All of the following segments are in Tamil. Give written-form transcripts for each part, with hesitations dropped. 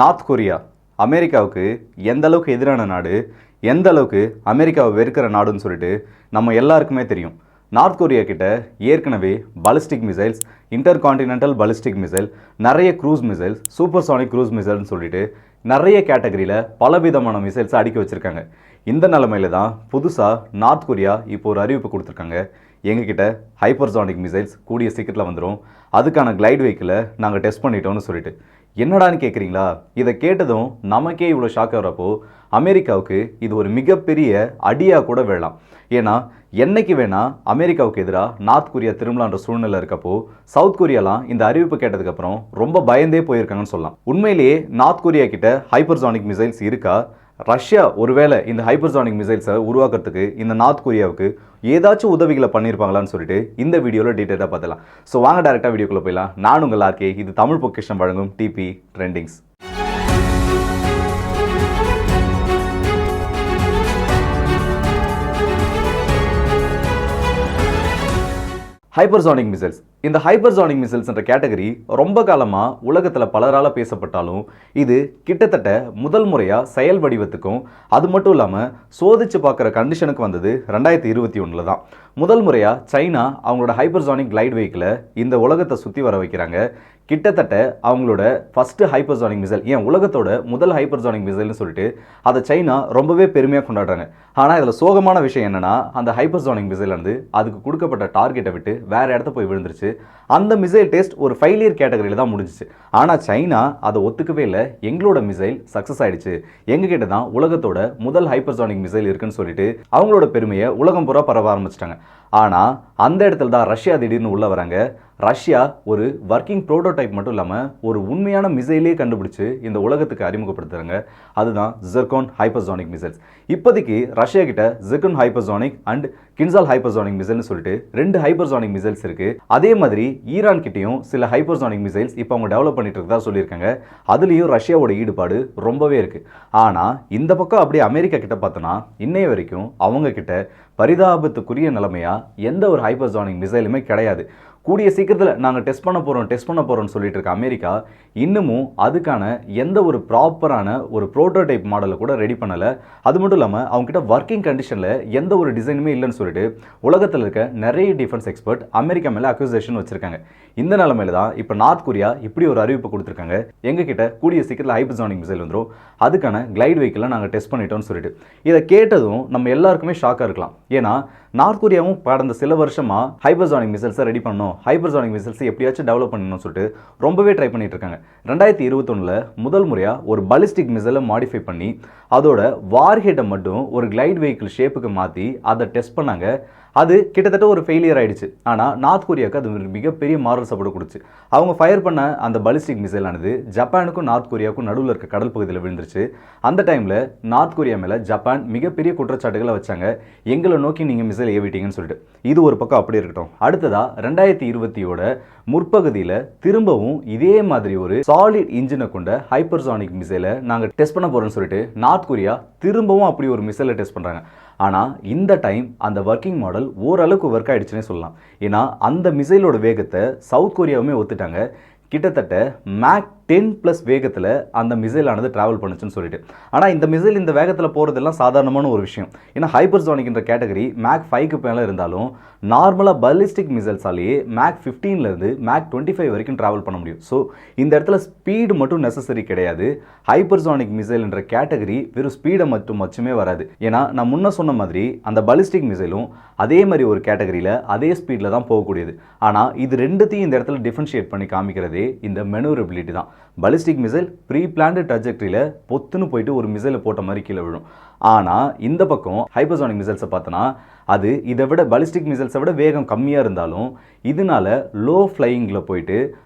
நார்த் கொரியா அமெரிக்காவுக்கு எந்த அளவுக்கு எதிரான நாடு, எந்த அளவுக்கு அமெரிக்காவை வெறுக்கிற நாடுன்னு சொல்லிட்டு நம்ம எல்லாருக்குமே தெரியும். நார்த் கொரியா கிட்ட ஏற்கனவே ballistic missiles, intercontinental ballistic missile, நிறைய க்ரூஸ் மிசைல்ஸ், சூப்பர்சானிக் க்ரூஸ் மிசைல்னு சொல்லிட்டு நிறைய கேட்டகரியில் பலவிதமான மிசைல்ஸை அடுக்கி வச்சுருக்காங்க. இந்த நிலைமையில தான் புதுசாக நார்த் கொரியா இப்போ ஒரு அறிவிப்பு கொடுத்துருக்காங்க. எங்ககிட்ட ஹைப்பர்சானிக் மிசைல்ஸ் கூடிய சீக்கிரத்தில் வந்துடும், அதுக்கான கிளைட் வெஹிக்கிளை நாங்கள் டெஸ்ட் பண்ணிட்டோம்னு சொல்லிட்டு. என்னடான்னு கேட்குறீங்களா? இதை கேட்டதும் நமக்கே இவ்வளோ ஷாக் ஆகிறப்போ அமெரிக்காவுக்கு இது ஒரு மிகப்பெரிய அடியாக கூட விழலாம். ஏன்னா என்னைக்கு வேணால் அமெரிக்காவுக்கு எதிராக நார்த் கொரியா திரும்பலான்ற சூழ்நிலை இருக்கப்போ சவுத் கொரியாலாம் இந்த அறிவிப்பு கேட்டதுக்கப்புறம் ரொம்ப பயந்தே போயிருக்காங்கன்னு சொல்லலாம். உண்மையிலேயே நார்த் கொரியா கிட்ட ஹைப்பர்சானிக் மிசைல்ஸ் இருக்கா? ரஷ்யா ஒருவேளை இந்த ஹைப்பர்சானிக் மிசைல்ஸை உருவாக்குறதுக்கு இந்த நார்த் கொரியாவுக்கு ஏதாச்சும் உதவிகளை பண்ணியிருப்பாங்களான்னு சொல்லிட்டு இந்த வீடியோவில் டீட்டெயிலாக பார்த்துலாம். ஸோ வாங்க டேரெக்டாக வீடியோக்குள்ளே போயிடலாம். நான் உங்கள் ஆர்கே, இது தமிழ் பொக்கிஷம் வழங்கும் டிபி ட்ரெண்டிங்ஸ். Hypersonic missiles. இந்த ஹைப்பர்சானிக் மிசைல்ஸ் என்ற கேட்டகரி ரொம்ப காலமாக உலகத்தில் பலரால் பேசப்பட்டாலும் இது கிட்டத்தட்ட முதல் முறையாக செயல் வடிவத்துக்கும் அது மட்டும் இல்லாமல் சோதிச்சு பார்க்குற கண்டிஷனுக்கு வந்தது 2021 தான். முதல் முறையாக சைனா அவங்களோட ஹைப்பர்சானிக் கிளைட் வெஹிக்கிளை இந்த உலகத்தை சுற்றி வர வைக்கிறாங்க. கிட்டத்தட்ட அவங்களோட ஃபஸ்ட்டு ஹைப்பர்சானிக் மிசைல், ஏன் உலகத்தோட முதல் ஹைப்பர்சானிக் மிசைல்னு சொல்லிட்டு அதை சைனா ரொம்பவே பெருமையாக கொண்டாடுறாங்க. ஆனால் இதில் சோகமான விஷயம் என்னென்னா, அந்த ஹைப்பர்சானிக் மிசைல் வந்து அதுக்கு கொடுக்கப்பட்ட டார்கெட்டை விட்டு வேறு இடத்த போய் விழுந்துருச்சு. அந்த மிசைல் டெஸ்ட் ஒரு ஃபெயிலியர் கேட்டகரியில் தான் முடிஞ்சிச்சு. ஆனால் சைனா அதை ஒத்துக்கவே இல்லை. எங்களோட மிசைல் சக்ஸஸ் ஆகிடுச்சு, எங்ககிட்ட தான் உலகத்தோட முதல் ஹைப்பர்சானிக் மிசைல் இருக்குன்னு சொல்லிட்டு அவங்களோட பெருமையை உலகம் பூரா பரவ ஆரம்பிச்சிட்டாங்க. ஆனால் அந்த இடத்துல தான் ரஷ்யா திடீர்னு உள்ள வராங்க. ரஷ்யா ஒரு ஒர்க்கிங் ப்ரோட்டோடைப் மட்டும் இல்லாமல் ஒரு உண்மையான மிசைலே கண்டுபிடிச்சு இந்த உலகத்துக்கு அறிமுகப்படுத்துறாங்க. அதுதான் ஜிர்கான் ஹைப்பர்சானிக் மிசைல்ஸ். இப்போதைக்கு ரஷ்யா கிட்ட Zircon hypersonic and Kinzhal hypersonic மிசைல்னு சொல்லிட்டு 2 ஹைப்பர்சானிக் மிசைல்ஸ் இருக்கு. அதே மாதிரி ஈரான் கிட்டையும் சில ஹைப்பர்சானிக் மிசைல்ஸ் இப்போ அவங்க டெவலப் பண்ணிட்டு இருக்கதா சொல்லியிருக்காங்க. அதுலேயும் ரஷ்யாவோட ஈடுபாடு ரொம்பவே இருக்கு. ஆனால் இந்த பக்கம் அப்படியே அமெரிக்கா கிட்ட பார்த்தோன்னா இன்னைய வரைக்கும் அவங்க கிட்ட பரிதாபத்துக்குரிய நிலைமையா எந்த ஒரு ஹைப்பர்சானிக் மிசைலுமே கிடையாது. கூடிய சீக்கிரத்தில் நாங்கள் டெஸ்ட் பண்ண போகிறோம்னு சொல்லிட்டு இருக்க அமெரிக்கா இன்னமும் அதுக்கான எந்த ஒரு ப்ராப்பரான ஒரு ப்ரோட்டோடைப் மாடலை கூட ரெடி பண்ணலை. அது மட்டும் இல்லாமல் அவங்ககிட்ட ஒர்க்கிங் கண்டிஷனில் எந்த ஒரு டிசைனுமே இல்லைன்னு சொல்லிட்டு உலகத்தில் இருக்க நிறைய டிஃபென்ஸ் எக்ஸ்பர்ட் அமெரிக்கா மேலே அக்யூசேஷன் வச்சிருக்காங்க. இந்த நிலைமையில தான் இப்போ நார்த் கொரியா இப்படி ஒரு அறிவிப்பு கொடுத்துருக்காங்க. எங்ககிட்ட கூடிய சீக்கிரத்தில் ஹைப்பர்சானிக் மிசைல் வந்துடும், அதுக்கான கிளைட் வெஹிக்கிளை நாங்கள் டெஸ்ட் பண்ணிட்டோம்னு சொல்லிட்டு. இதை கேட்டதும் நம்ம எல்லாருக்குமே ஷாக்காக இருக்கலாம். ஏன்னா நார்த் கொரியாவும் கடந்த சில வருஷமாக ஹைப்பர்சானிக் மிசைல்ஸை ரெடி பண்ணணும், ஹைப்பர்சானிக் மிசைல்ஸை எப்படியாச்சும் டெவலப் பண்ணணும்னு சொல்லிட்டு ரொம்பவே ட்ரை பண்ணிட்டு இருக்காங்க. 2021 முதல் முறையாக ஒரு பாலிஸ்டிக் மிசைலை மாடிஃபை பண்ணி அதோட வார்ஹெட்டை மட்டும் ஒரு கிளைட் வெஹிக்கிள் ஷேப்புக்கு மாற்றி அதை டெஸ்ட் பண்ணாங்க. அது கிட்டத்தட்ட ஒரு ஃபெயிலியர் ஆயிடுச்சு. ஆனால் நார்த் கொரியாவுக்கு அது ஒரு மிகப்பெரிய மாரல் சப்போர்ட் கொடுச்சு. அவங்க ஃபயர் பண்ண அந்த பாலிஸ்டிக் மிசைல் ஆனது ஜப்பானுக்கும் நார்த் கொரியாவுக்கும் நடுவில் இருக்க கடல் பகுதியில் விழுந்துருச்சு. அந்த டைமில் நார்த் கொரியா மேலே ஜப்பான் மிகப்பெரிய குற்றச்சாட்டுகளை வச்சாங்க, எங்களை நோக்கி நீங்கள் மிசைல் ஏவிட்டீங்கன்னு சொல்லிட்டு. இது ஒரு பக்கம் அப்படி இருக்கட்டும். அடுத்ததாக 2020 முற்பகுதியில் திரும்பவும் இதே மாதிரி ஒரு சாலிட் இன்ஜினை கொண்ட ஹைப்பர்சானிக் மிசைலை நாங்கள் டெஸ்ட் பண்ண போகிறோம்னு சொல்லிட்டு நார்த் கொரியா திரும்பவும் அப்படி ஒரு மிசைலை டெஸ்ட் பண்ணுறாங்க. ஆனால் இந்த டைம் அந்த ஒர்க்கிங் மாடல் ஓரளவுக்கு ஒர்க் ஆகிடுச்சுன்னே சொல்லலாம். ஏன்னா அந்த மிசைலோட வேகத்தை சவுத் கொரியாவுமே ஒத்துட்டாங்க. கிட்டத்தட்ட மேக் 10+ வேகத்தில் அந்த மிசைலானது ட்ராவல் பண்ணுச்சுன்னு சொல்லிட்டு. ஆனால் இந்த மிசைல் இந்த வேகத்தில் போகிறதெல்லாம் சாதாரணமான ஒரு விஷயம். ஏன்னா ஹைப்பர்சானிக்ன்ற கேட்டகரி மேக் 5க்கு மேலே இருந்தாலும் நார்மலாக பாலிஸ்டிக் மிசைல்ஸாலேயே மேக் 15லேருந்து மேக் 25 வரைக்கும் ட்ராவல் பண்ண முடியும். ஸோ இந்த இடத்துல ஸ்பீடு மட்டும் நெசசரி கிடையாது. ஹைப்பர்சானிக் மிசைல்ன்ற கேட்டகரி வெறும் ஸ்பீடை மட்டுமே வராது. ஏன்னா நான் முன்ன சொன்ன மாதிரி அந்த பாலிஸ்டிக் மிசைலும் அதே மாதிரி ஒரு கேட்டகரியில் அதே ஸ்பீடில் தான் போகக்கூடியது. ஆனால் இது ரெண்டுத்தையும் இந்த இடத்துல டிஃபரன்ஷியேட் பண்ணி காமிக்கிறதே இந்த மெனூரபிலிட்டி தான். பாலிஸ்டிக் மிசைல் ப்ரீ பிளான்டு ட்ராஜெக்டரியில் பொத்துன்னு போயிட்டு ஒரு மிசைலை போட்ட மாதிரி கீழே விழும். ஆனால் இந்த பக்கம் ஹைப்பர்சானிக் மிசைல்ஸை பார்த்தோன்னா அது இதை விட பாலிஸ்டிக் மிசைல்ஸை விட வேகம் கம்மியாக இருந்தாலும் இதனால லோ ஃப்ளையிங்கில் போயிட்டு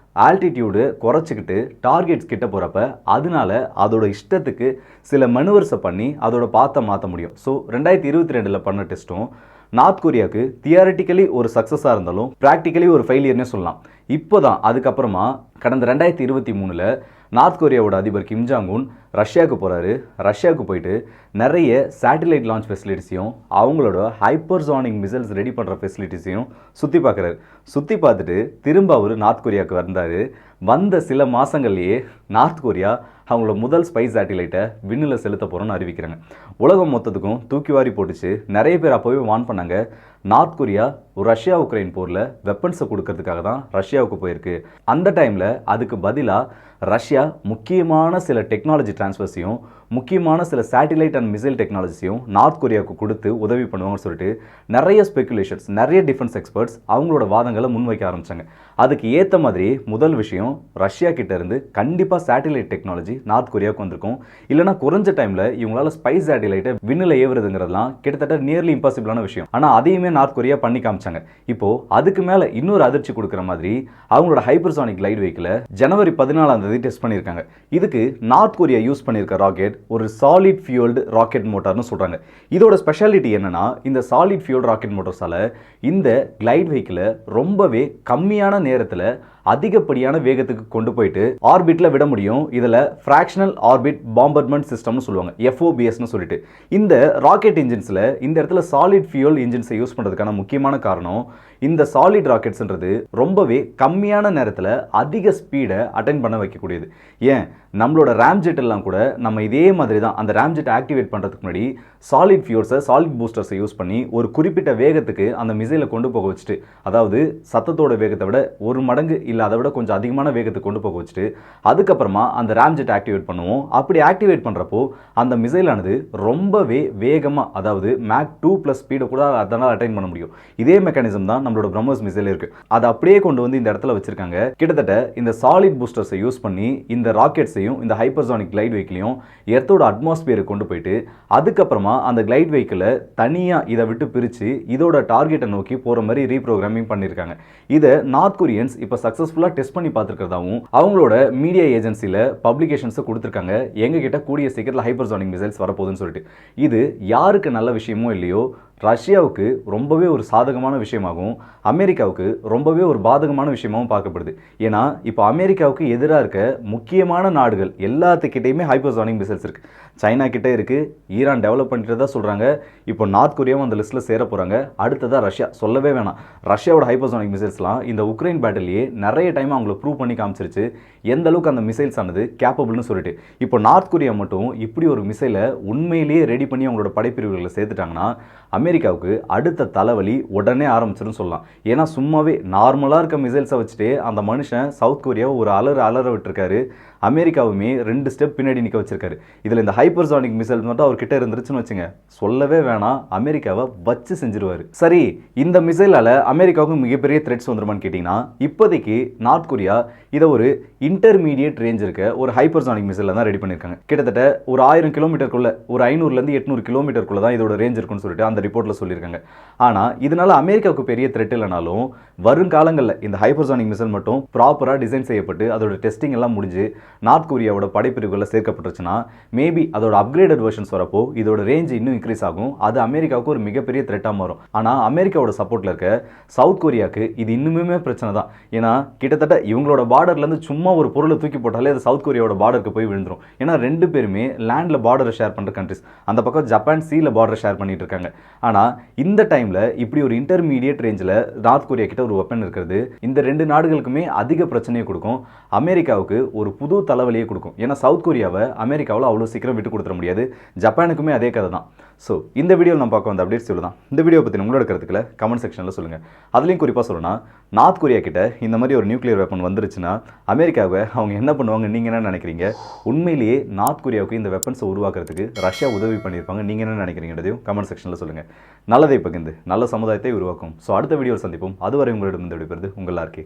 ஆல்டிடியூடு குறைச்சிக்கிட்டு டார்கெட்ஸ் கிட்ட போகிறப்ப அதனால அதோட இஷ்டத்துக்கு சில மனுவர்ஸை பண்ணி அதோட பாத்தை மாற்ற முடியும். ஸோ 2022 பண்ண டெஸ்ட்டும் நார்த் கொரியாவுக்கு தியரட்டிக்கலி ஒரு சக்ஸஸாக இருந்தாலும் ப்ராக்டிக்கலி ஒரு ஃபெயிலியர்னே சொல்லலாம். இப்போ தான் அதுக்கப்புறமா கடந்த 2023 நார்த் கொரியாவோட அதிபர் கிம் ஜாங் உன் ரஷ்யாவுக்கு போகிறாரு. ரஷ்யாவுக்கு போயிட்டு நிறைய சேட்டிலைட் லான்ச் ஃபெசிலிட்டிஸையும் அவங்களோட ஹைப்பர்சானிக் மிசைல்ஸ் ரெடி பண்ணுற ஃபெசிலிட்டிஸையும் சுற்றி பார்க்குறாரு. சுற்றி பார்த்துட்டு திரும்ப அவர் நார்த் கொரியாவுக்கு வந்தார். வந்த சில மாதங்கள்லேயே நார்த் கொரியா அவங்களோட முதல் ஸ்பைஸ் சேட்டிலைட்டை விண்ணில் செலுத்த போகிறோன்னு அறிவிக்கிறாங்க. உலகம் மொத்தத்துக்கும் தூக்கி வாரி போட்டுச்சு. நிறைய பேர் அப்போவே வார்ன் பண்ணாங்க, நார்த் கொரியா ரஷ்யா உக்ரைன் போரில் வெப்பன்ஸை கொடுக்கறதுக்காக தான் ரஷ்யாவுக்கு போயிருக்கு. அந்த டைமில் அதுக்கு பதிலாக ரஷ்யா முக்கியமான சில டெக்னாலஜி டிரான்ஸ்ஃபர்ஸையும் முக்கியமான சில சேட்டிலைட் அண்ட் மிசைல் டெக்னாலஜிஸையும் நார்த் கொரியாவுக்கு கொடுத்து உதவி பண்ணுவாங்கன்னு சொல்லிட்டு நிறைய ஸ்பெகுலேஷன்ஸ், நிறைய டிஃபென்ஸ் எக்ஸ்பர்ட்ஸ் அவங்களோட வாதங்களை முன்வைக்க ஆரம்பித்தாங்க. அதுக்கு ஏற்ற மாதிரி முதல் விஷயம், ரஷ்யா கிட்ட இருந்து கண்டிப்பாக சேட்டிலைட் டெக்னாலஜி நார்த் கொரியாவுக்கு வந்திருக்கும். இல்லைனா குறைஞ்ச டைமில் இவங்களால ஸ்பைஸ் சேட்டிலைட்டை விண்ணில் ஏவுறதுங்கிறதுலாம் கிட்டத்தட்ட நியர்லி இம்பாசிபிளான விஷயம். ஆனால் அதையுமே நார்த் கொரியா பண்ணி காமிச்சாங்க. இப்போ அதுக்கு மேலே இன்னொரு அதிர்ச்சி கொடுக்குற மாதிரி அவங்களோட ஹைப்பர்சானிக் கிளைட் வெஹிக்கிளை ஜனவரி 14 டெஸ்ட் பண்ணியிருக்காங்க. இதுக்கு நார்த் கொரியா யூஸ் பண்ணியிருக்க ராக்கெட் ஒரு சாலிட் ஃபியூல்டு ராக்கெட் மோட்டார்னு சொல்கிறாங்க. இதோட ஸ்பெஷாலிட்டி என்னன்னா, இந்த சாலிட் ஃபியூல்டு ராக்கெட் மோட்டார்ஸால் இந்த கிளைட் வெஹிக்கிளை ரொம்பவே கம்மியான நேரத்தில் அதிகப்படியான வேகத்துக்கு கொண்டு போயிட்டு ஆர்பிட்ல விட முடியும். இதில் ஃப்ராக்ஷனல் ஆர்பிட் பாம்பர்மெண்ட் சிஸ்டம்னு சொல்லுவாங்க, FOBSன்னு சொல்லிட்டு. இந்த ராக்கெட் இன்ஜின்ஸில் இந்த இடத்துல சாலிட் ஃபியூல் இன்ஜின்ஸை யூஸ் பண்ணுறதுக்கான முக்கியமான காரணம், இந்த சாலிட் ராக்கெட்ஸ்ன்றது ரொம்பவே கம்மியான நேரத்தில் அதிக ஸ்பீடை அட்டைன் பண்ண வைக்கக்கூடியது. ஏன், நம்மளோட ராம்ஜெட் எல்லாம் கூட நம்ம இதே மாதிரி தான் அந்த ராம்ஜெட் ஆக்டிவேட் பண்ணுறதுக்கு முன்னாடி சாலிட் ஃபியூல்ஸை, சாலிட் பூஸ்டர்ஸை யூஸ் பண்ணி ஒரு குறிப்பிட்ட வேகத்துக்கு அந்த மிசைலை கொண்டு போக வச்சுட்டு, அதாவது சத்தத்தோட வேகத்தை விட 1 மடங்கு இல்லை அதை விட கொஞ்சம் அதிகமான வேகத்துக்கு கொண்டு போக வச்சுட்டு அதுக்கப்புறமா அந்த ராம்ஜெட் ஆக்டிவேட் பண்ணுவோம். அப்படி ஆக்டிவேட் பண்ணுறப்போ அந்த மிசைலானது ரொம்பவே வேகமாக, அதாவது மேக் 2+ ஸ்பீடை கூட அதனால் அட்டைன் பண்ண முடியும். இதே மெக்கானிசம் தான் நம்மளோட பிரம்மோஸ் மிசைல் இருக்கு. அதை அப்படியே கொண்டு வந்து இந்த இடத்துல வச்சிருக்காங்க. கிட்டத்தட்ட இந்த சாலிட் பூஸ்டர்ஸை யூஸ் பண்ணி இந்த ராக்கெட்ஸையும் இந்த ஹைப்பர்சானிக் கிளைட் வெஹிக்கிளையும் எர்த்தோட அட்மாஸ்பியருக்கு கொண்டு போயிட்டு அதுக்கப்புறமா அந்த கிளைட் வெஹிக்கிளை தனியாக இதை விட்டு பிரித்து இதோட டார்கெட்டை நோக்கி போகிற மாதிரி ரீப்ரோகிராமிங் பண்ணியிருக்காங்க. இதை நார்த் கொரியன்ஸ் இப்போ சக்ஸஸ்ஃபுல்லாக டெஸ்ட் பண்ணி பார்த்துருக்கிறதாவும் அவங்களோட மீடியா ஏஜென்சியில் பப்ளிகேஷன்ஸை கொடுத்துருக்காங்க. எங்ககிட்ட கூடிய சீக்கிரத்தில் ஹைப்பர்சானிக் மிசைல்ஸ் வரப்போகுதுன்னு சொல்லிட்டு. இது யாருக்கு நல்ல விஷயமோ இல்லையோ, ரஷ்யாவுக்கு ரொம்பவே ஒரு சாதகமான விஷயமாகவும் அமெரிக்காவுக்கு ரொம்பவே ஒரு பாதகமான விஷயமாகவும் பார்க்கப்படுது. ஏன்னா இப்போ அமெரிக்காவுக்கு எதிராக இருக்க முக்கியமான நாடுகள் எல்லாத்துக்கிட்டையுமே ஹைப்பர்சானிக் மிசைல்ஸ் இருக்குது. சைனா கிட்டே இருக்குது, ஈரான் டெவலப் பண்ணிட்டு தான் சொல்கிறாங்க. இப்போ நார்த் கொரியாவும் அந்த லிஸ்ட்டில் சேர போகிறாங்க. அடுத்ததாக ரஷ்யா, சொல்லவே வேணாம். ரஷ்யாவோட ஹைப்பர்சானிக் மிசைல்ஸ்லாம் இந்த உக்ரைன் பேட்டிலேயே நிறைய டைம் அவங்கள ப்ரூவ் பண்ணி காமிச்சிருச்சு எந்த அளவுக்கு அந்த மிசைல்ஸ் ஆனது கேப்பபிள்னு சொல்லிட்டு. இப்போ நார்த் கொரியா மட்டும் இப்படி ஒரு மிசைலை உண்மையிலேயே ரெடி பண்ணி அவங்களோட படைப்பிரிவுகளை சேர்த்துட்டாங்கன்னா அமெரிக்காவுக்கு அடுத்த தலைவலி உடனே ஆரம்பிச்சிடும் சொல்லலாம். ஏன்னா சும்மாவே நார்மலாக இருக்க மிசைல்ஸை வச்சுட்டு அந்த மனுஷன் சவுத் கொரியாவை ஒரு அலற விட்டுருக்காரு. அமெரிக்காவுமே 2 ஸ்டெப் பின்னாடி நிற்க வச்சிருக்காரு. இதில் இந்த ஹைப்பர்சானிக் மிசைல் மட்டும் அவர்கிட்ட இருந்துருச்சுன்னு வச்சுங்க, சொல்லவே வேணாம், அமெரிக்காவை வச்சு செஞ்சிருவாரு. சரி, இந்த மிசைலால் அமெரிக்காவுக்கு மிகப்பெரிய த்ரெட்ஸ் வந்துருமான்னு கேட்டிங்கன்னா, இப்போதைக்கு நார்த் கொரியா இதை ஒரு இன்டர்மீடியேட் ரேஞ்ச் இருக்க ஒரு ஹைப்பர்சானிக் மிசைலில் தான் ரெடி பண்ணியிருக்காங்க. கிட்டத்தட்ட ஒரு 1000 கிலோமீட்டருக்குள்ள, ஒரு 500லேருந்து 800 கிலோமீட்டருக்குள்ள தான் இதோட ரேஞ்ச் இருக்குன்னு சொல்லிட்டு அந்த ரிப்போர்ட்டில் சொல்லியிருக்காங்க. ஆனால் இதனால அமெரிக்காவுக்கு பெரிய த்ரெட் இல்லைனாலும் வருங்காலங்களில் இந்த ஹைப்பர்சானிக் மிசைல் மட்டும் ப்ராப்பராக டிசைன் செய்யப்பட்டு அதோட டெஸ்டிங் எல்லாம் முடிஞ்சு நார்த் கொரியாவோட படைப்பிரிவுகளில் சேர்க்கப்பட்டுருச்சுன்னா மேபி அதோட அப்கிரேடட் வெர்ஷன்ஸ் வரப்போ இதோட ரேஞ்ச் இன்னும் இன்க்ரீஸ் ஆகும். அது அமெரிக்காவுக்கு ஒரு மிகப்பெரிய த்ரெட்டாக மாறும். ஆனால் அமெரிக்காவோட சப்போர்ட்டில் இருக்க சவுத் கொரியாவுக்கு இது இன்னுமே பிரச்சனை தான். ஏன்னா கிட்டத்தட்ட இவங்களோட பார்டர்லேருந்து சும்மா ஒரு பொருளை தூக்கி போட்டாலே அது சவுத் கொரியாவோட பார்டருக்கு போய் விழுந்துரும். ஏன்னா 2 பேருமே லேண்டில் பார்டரை ஷேர் பண்ணுற கண்ட்ரிஸ். அந்த பக்கம் ஜப்பான் சீல பார்டரை ஷேர் பண்ணிட்டு இருக்காங்க. ஆனால் இந்த டைமில் இப்படி ஒரு இன்டர்மீடியேட் ரேஞ்சில் நார்த் கொரியா கிட்ட ஒரு வெப்பன் இருக்கிறது இந்த 2 நாடுகளுக்குமே அதிக பிரச்சனையை கொடுக்கும். அமெரிக்காவுக்கு ஒரு புது தலைவலியை கொடுக்கும். ஏன்னா சவுத் கொரியாவை அமெரிக்காவில் அவ்வளோ சீக்கிரம் விட்டு கொடுத்துட முடியாது. ஜப்பானுக்குமே அதே கதை தான். ஸோ இந்த வீடியோவில் நம்ம பார்க்க வந்த அப்டேட்ஸ் இவ்வளோ தான். இந்த வீடியோ பற்றி உங்களோட கருத்துக்களை கமெண்ட் செக்ஷனில் சொல்லுங்கள். அதுலேயும் குறிப்பாக சொல்லணும்னா, நார்த் கொரியா கிட்ட இந்த மாதிரி ஒரு நியூக்ளியர் வெப்பன் வந்துருச்சுன்னா அமெரிக்காவை அவங்க என்ன பண்ணுவாங்க, நீங்கள் என்ன நினைக்கிறீங்க? உண்மையிலேயே நார்த் கொரியாவுக்கு இந்த வெப்பன்ஸை உருவாக்குறதுக்கு ரஷ்யா உதவி பண்ணியிருப்பாங்க, நீங்கள் என்ன நினைக்கிறீங்கன்றதையும் கமெண்ட் செக்ஷனில் சொல்லுங்கள். நல்லதை பகிர்ந்து நல்ல சமுதாயத்தை உருவாக்கும். ஸோ அடுத்த வீடியோவில் சந்திப்போம். அதுவரை உங்களிடம் இந்த விடைபெறுவது உங்கள் ஆர்கே.